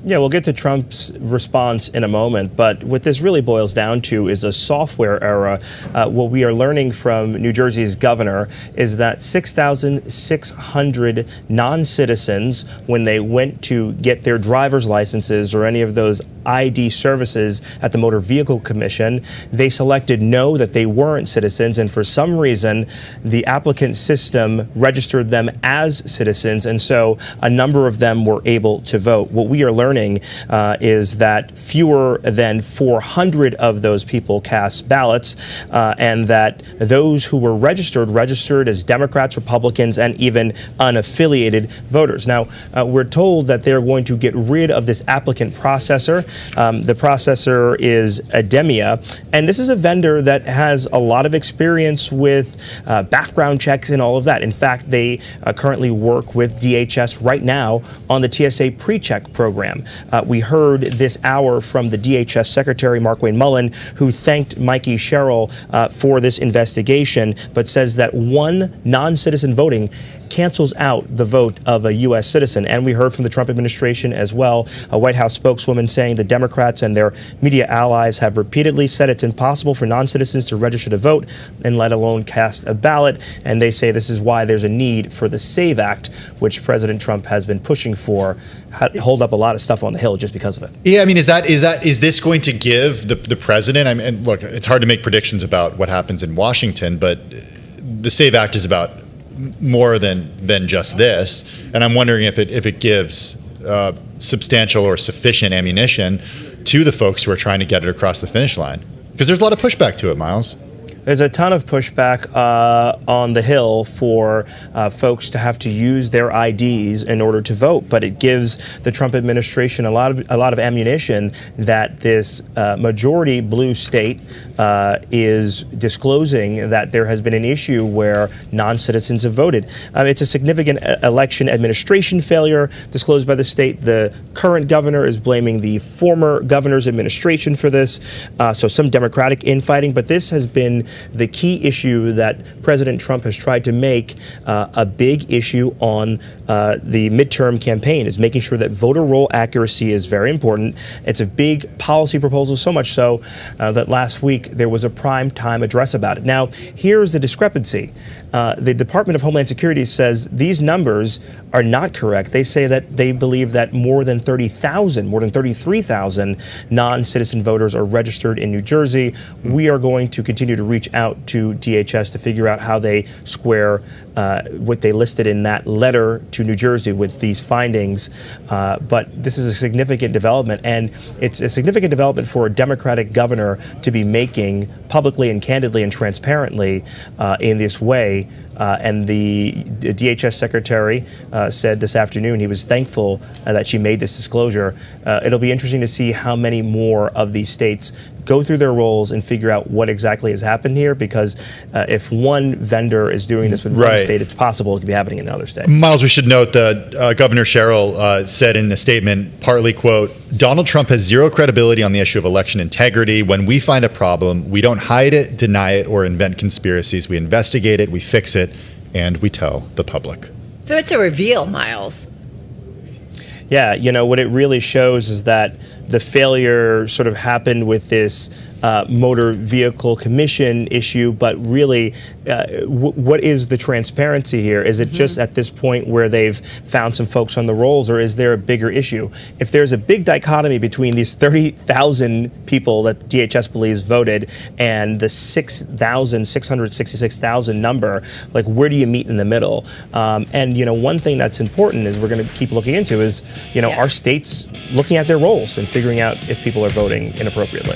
Yeah, we'll get to Trump's response in a moment, but what this really boils down to is a software error. What we are learning from New Jersey's governor is that 6,600 non-citizens, when they went to get their driver's licenses or any of those ID services at the Motor Vehicle Commission, they selected no, that they weren't citizens, and for some reason, the applicant system registered them as citizens, and so a number of them were able to vote. What we are learning is that fewer than 400 of those people cast ballots, and that those who were registered as Democrats, Republicans, and even unaffiliated voters. Now, we're told that they're going to get rid of this applicant processor. The processor is Ademia, and this is a vendor that has a lot of experience with background checks and all of that. In fact, they currently work with DHS right now on the TSA pre-check program. We heard this hour from the DHS Secretary, Markwayne Mullin, who thanked Mikie Sherrill for this investigation, but says that one non-citizen voting cancels out the vote of a U.S. citizen. And we heard from the Trump administration as well, a White House spokeswoman saying the Democrats and their media allies have repeatedly said it's impossible for non-citizens to register to vote, and let alone cast a ballot. And they say this is why there's a need for the SAVE Act, which President Trump has been pushing for, hold up a lot of stuff on the Hill just because of it. Yeah, I mean, is this going to give the president? I mean, and look, it's hard to make predictions about what happens in Washington, but the SAVE Act is about more than just this, and I'm wondering if it gives substantial or sufficient ammunition to the folks who are trying to get it across the finish line, because there's a lot of pushback to it, Myles. There's a ton of pushback on the Hill for folks to have to use their IDs in order to vote, but it gives the Trump administration a lot of ammunition that this majority blue state is disclosing that there has been an issue where non-citizens have voted. It's a significant election administration failure disclosed by the state. The current governor is blaming the former governor's administration for this, so some Democratic infighting, but this has been the key issue that President Trump has tried to make a big issue on the midterm campaign, is making sure that voter roll accuracy is very important. It's a big policy proposal, so much so that last week there was a prime time address about it. Now, here's the discrepancy. The Department of Homeland Security says these numbers are not correct. They say that they believe that more than 33,000 non-citizen voters are registered in New Jersey. We are going to continue to reach out to DHS to figure out how they square what they listed in that letter to New Jersey with these findings. But this is a significant development, and it's a significant development for a Democratic governor to be making publicly and candidly and transparently in this way. And the DHS secretary said this afternoon he was thankful that she made this disclosure. It'll be interesting to see how many more of these states go through their roles and figure out what exactly has happened here, because if one vendor is doing this with one state, it's possible it could be happening in another state. Myles, we should note that Governor Sherrill said in a statement, partly, quote, "Donald Trump has zero credibility on the issue of election integrity. When we find a problem, we don't hide it, deny it, or invent conspiracies. We investigate it, we fix it, and we tell the public." So it's a reveal, Myles. Yeah, you know, what it really shows is that the failure sort of happened with this motor vehicle commission issue, but really, what is the transparency here? Is it just at this point where they've found some folks on the rolls, or is there a bigger issue? If there's a big dichotomy between these 30,000 people that DHS believes voted and the 666,000 number, like, where do you meet in the middle? And, you know, one thing that's important is we're going to keep looking into is, you know, are states looking at their rolls and figuring out if people are voting inappropriately?